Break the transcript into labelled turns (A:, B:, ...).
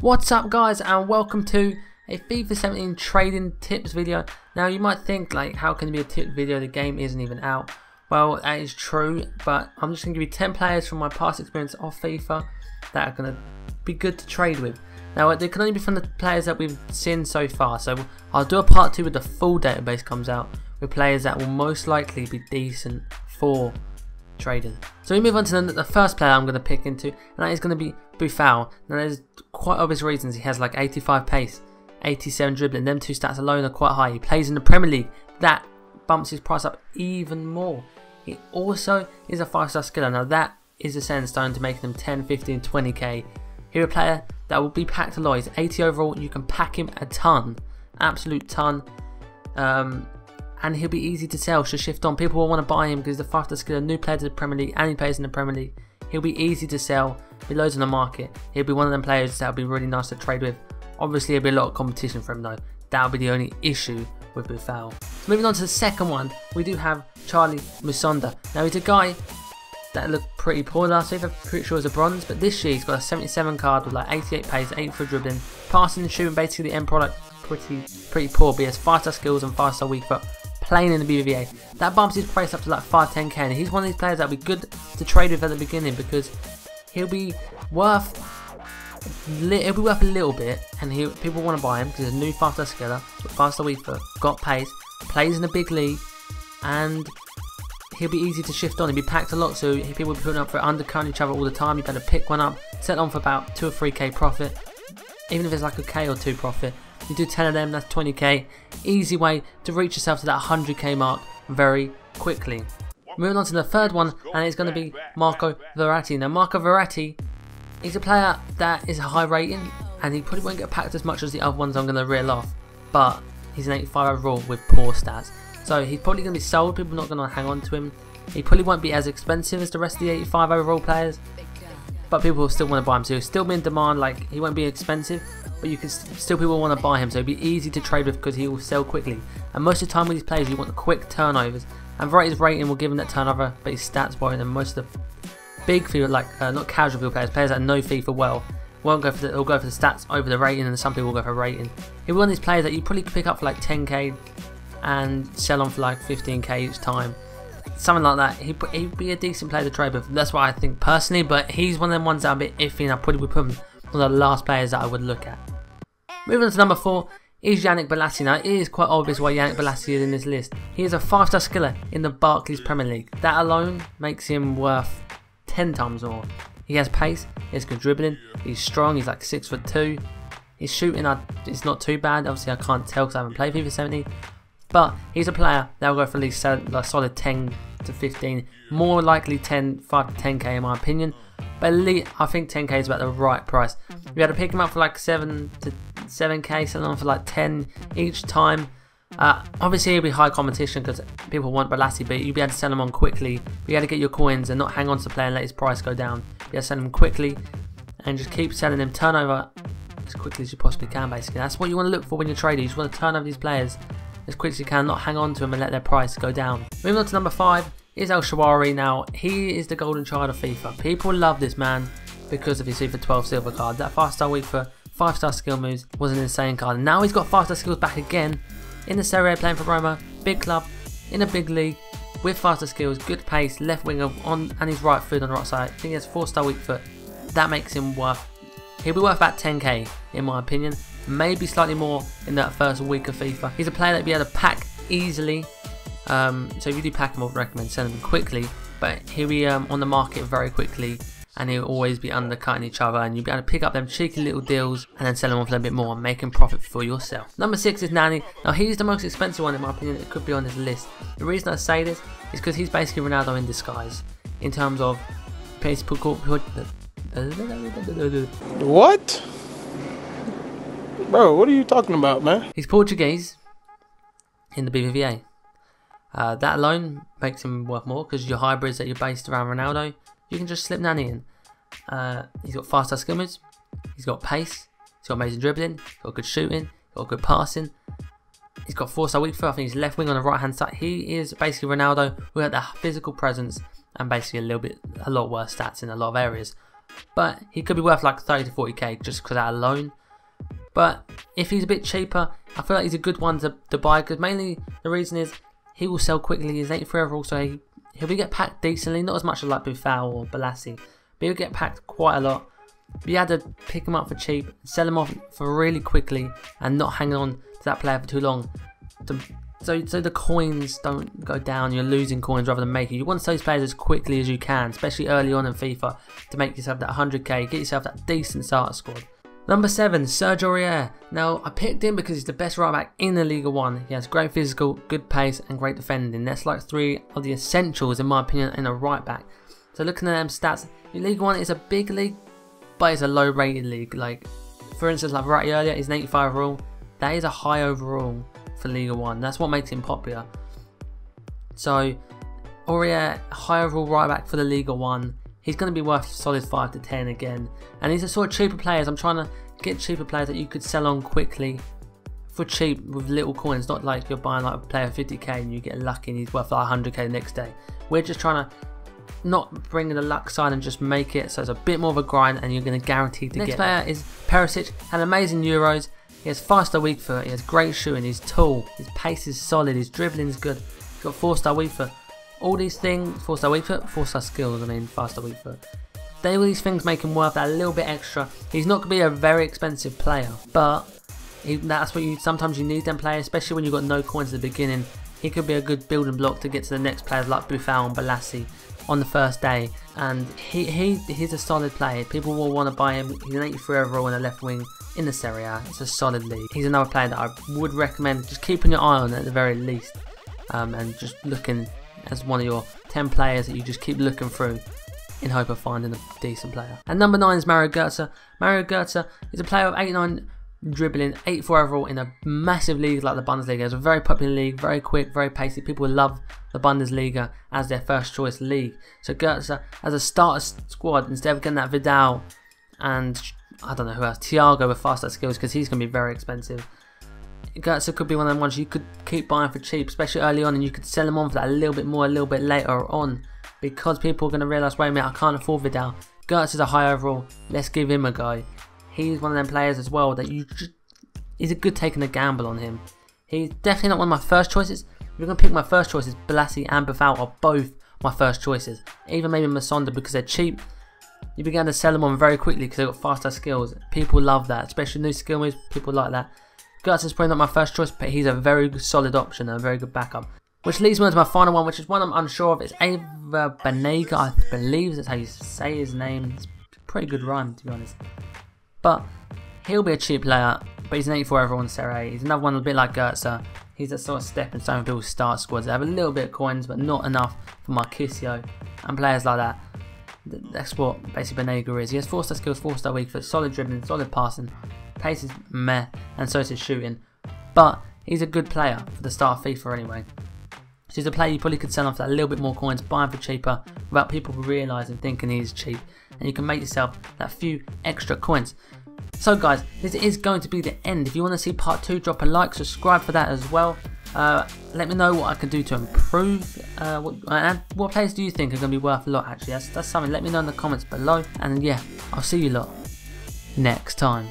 A: What's up guys, and welcome to a FIFA 17 trading tips video. Now you might think, like, how can it be a tip video, the game isn't even out? Well, that is true, but I'm just going to give you 10 players from my past experience of FIFA that are going to be good to trade with. Now they can only be from the players that we've seen so far, so I'll do a part 2 with the full database comes out, with players that will most likely be decent for trading. So we move on to the first player I'm going to pick into, and that is going to be Buffon. Now there's quite obvious reasons. He has like 85 pace, 87 dribbling. Them two stats alone are quite high. He plays in the Premier League. That bumps his price up even more. He also is a 5-star skiller. Now that is a set in stone to make them 10, 15, 20k. He's a player that will be packed a lot. He's 80 overall. You can pack him a ton, absolute ton. And he'll be easy to sell, should shift on. People will want to buy him because he's the 5-star skiller, new player to the Premier League, and he plays in the Premier League. He'll be easy to sell, be loads on the market. He'll be one of them players that'll be really nice to trade with. Obviously, there'll be a lot of competition for him though. That'll be the only issue with Buffon. So moving on to the second one, we do have Charlie Musonda. Now he's a guy that looked pretty poor last year. I'm pretty sure it was a bronze, but this year he's got a 77 card with like 88 pace, 84 dribbling, passing and shooting. Basically, the end product pretty poor. But he has 5-star skills and 5-star weak foot. Playing in the BBVA, that bumps his price up to like 5-10k, and he's one of these players that'll be good to trade with at the beginning because he'll be worth a little bit, and people want to buy him because he's a new 5-star skiller, 5-star weak foot, got pace, plays in a big league, and he'll be easy to shift on. He'll be packed a lot, so people will be putting up for undercutting each other all the time. You better pick one up, set on for about 2 or 3k profit, even if it's like a k or 2 profit. You do 10 of them, that's 20k. Easy way to reach yourself to that 100k mark very quickly. Moving on to the third one, and it's going to be Marco Verratti. Now Marco Verratti, he's a player that is a high rating, and he probably won't get packed as much as the other ones I'm going to reel off, but he's an 85 overall with poor stats. So he's probably going to be sold, people are not going to hang on to him. He probably won't be as expensive as the rest of the 85 overall players, but people will still want to buy him, so he'll still be in demand. Like, he won't be expensive, but you can still, people want to buy him, so it'll be easy to trade with because he will sell quickly. And most of the time with these players, you want the quick turnovers, and Verratti's rating will give him that turnover, but his stats won't. And most of the big field, like not casual field players that know FIFA well, won't go for will go for the stats over the rating, and some people will go for rating. He'll be one of these players that you probably could pick up for like 10k and sell on for like 15k each time. Something like that. He'd be a decent player to trade with. That's what I think personally, but he's one of them ones that are a bit iffy, and I probably would put him one of the last players that I would look at. Moving on to number 4 is Yannick Bolasie. Now it is quite obvious why Yannick Bolasie is in this list. He is a 5-star skiller in the Barclays Premier League. That alone makes him worth 10 times more. He has pace, he has good dribbling, he's strong, he's like 6'2". His shooting is not too bad. Obviously I can't tell because I haven't played FIFA 17. But he's a player that will go for at least a solid 10 to 15, more likely 5 to 10k in my opinion. But at least I think 10k is about the right price. We had to pick him up for like 7 to 7k, selling on for like 10 each time. Obviously it'll be high competition because people want Bolasie, but you'll be able to sell him on quickly. You got to get your coins and not hang on to the player and let his price go down. You got to sell him quickly and just keep selling him turnover as quickly as you possibly can. Basically, that's what you want to look for when you're trading. You just want to turn over these players as quick as you can, not hang on to them and let their price go down. Moving on to number 5 is El Shaarawy. Now he is the golden child of FIFA. People love this man because of his FIFA 12 silver card. That 5-star weak for 5-star skill moves was an insane card. And now he's got 5-star skills back again in the Serie A, playing for Roma, big club, in a big league, with 5-star skills, good pace, left winger on, and his right foot on the right side. I think he has 4-star weak foot. That makes him he'll be worth about 10k in my opinion. Maybe slightly more in that first week of FIFA. He's a player that will be able to pack easily. So if you do pack him, I would recommend selling him quickly. But he'll be on the market very quickly, and he'll always be undercutting each other. And you'll be able to pick up them cheeky little deals and then sell them on for a bit more and making profit for yourself. Number 6 is Nani. Now he's the most expensive one in my opinion. It could be on this list. The reason I say this is because he's basically Ronaldo in disguise in terms of
B: what? Bro, what are you talking about, man?
A: He's Portuguese in the BBVA. That alone makes him worth more because your hybrids that you're based around Ronaldo, you can just slip Nani in. He's got 5-star skill moves, he's got pace, he's got amazing dribbling, he's got good shooting, he's got good passing. He's got 4-star weak foot. I think he's left wing on the right hand side. He is basically Ronaldo without that physical presence and basically a lot worse stats in a lot of areas. but he could be worth like 30 to 40k just because that alone. But if he's a bit cheaper, I feel like he's a good one to buy, because mainly the reason is he will sell quickly. He's 83 overall, so he'll be get packed decently, not as much as like Buffal or Balassi, but he'll get packed quite a lot. But you had to pick him up for cheap, sell him off for really quickly, and not hang on to that player for too long. So the coins don't go down, you're losing coins rather than making. You want to sell these players as quickly as you can, especially early on in FIFA, to make yourself that 100k, get yourself that decent starter squad. Number 7, Serge Aurier. Now, I picked him because he's the best right back in the Liga 1. He has great physical, good pace, and great defending. That's like 3 of the essentials, in my opinion, in a right back. So looking at them stats, Liga 1 is a big league, but it's a low rated league. Like, for instance, like right earlier, he's an 85 overall. That is a high overall for Liga 1. That's what makes him popular. So, Aurier, high overall right back for the Liga 1. He's going to be worth solid 5 to 10 again. And these are sort of cheaper players. I'm trying to get cheaper players that you could sell on quickly for cheap with little coins. Not like you're buying like a player 50k and you get lucky and he's worth like 100k the next day. We're just trying to not bring in the luck side and just make it so it's a bit more of a grind and you're going to guarantee to get. Next player is Perisic. Had amazing Euros. He has faster weak foot. He has great shooting. He's tall. His pace is solid. His dribbling is good. He's got 4-star weak foot. All these things, 4-star weak foot, 4-star skills, I mean, faster weak foot. All these things make him worth that little bit extra. He's not going to be a very expensive player, but that's what sometimes you need them players, especially when you've got no coins at the beginning. He could be a good building block to get to the next players like Buffal and Balassi on the first day. And he's a solid player. People will want to buy him. He's an 83 overall in the left wing in the Serie A. It's a solid league. He's another player that I would recommend just keeping your eye on at the very least, and just looking as one of your 10 players that you just keep looking through in hope of finding a decent player. And number 9 is Mario Götze. Mario Götze is a player of 89 dribbling, 84 overall in a massive league like the Bundesliga. It's a very popular league, very quick, very pacey. People love the Bundesliga as their first choice league. So Götze as a starter squad, instead of getting that Vidal and I don't know who else, Thiago with faster skills, because he's going to be very expensive. Götze could be one of them ones you could keep buying for cheap, especially early on, and you could sell them on for that a little bit more, a little bit later on, because people are going to realise, wait a minute, I can't afford Vidal. Götze is a high overall, let's give him a go. He's one of them players as well that he's a good taking a gamble on him. He's definitely not one of my first choices. If you're going to pick my first choices, Balassi and Buffal are both my first choices. Even maybe Masonda, because they're cheap. You began to sell them on very quickly because they've got faster skills. People love that, especially new skill moves, people like that. Götze is probably not my first choice, but he's a very solid option and a very good backup. Which leads me on to my final one, which is one I'm unsure of. It's Ava Banega, I believe that's how you say his name. It's a pretty good rhyme, to be honest. But he'll be a cheap player, but he's an 84 overall in Serie A. He's another one a bit like Götze. He's a sort of stepping stone for people's start squads. They have a little bit of coins, but not enough for Marquisio and players like that. That's what basically Banega is. He has 4-star skills, 4-star weak foot, solid dribbling, solid passing, pace is meh, and so is his shooting. But he's a good player for the start of FIFA anyway. So he's a player you probably could sell off for a little bit more coins, buy him for cheaper, without people realising, thinking he's cheap. And you can make yourself that few extra coins. So guys, this is going to be the end. If you want to see part 2, drop a like, subscribe for that as well. Let me know what I can do to improve. And what players do you think are going to be worth a lot actually? That's something. Let me know in the comments below. And yeah, I'll see you lot next time.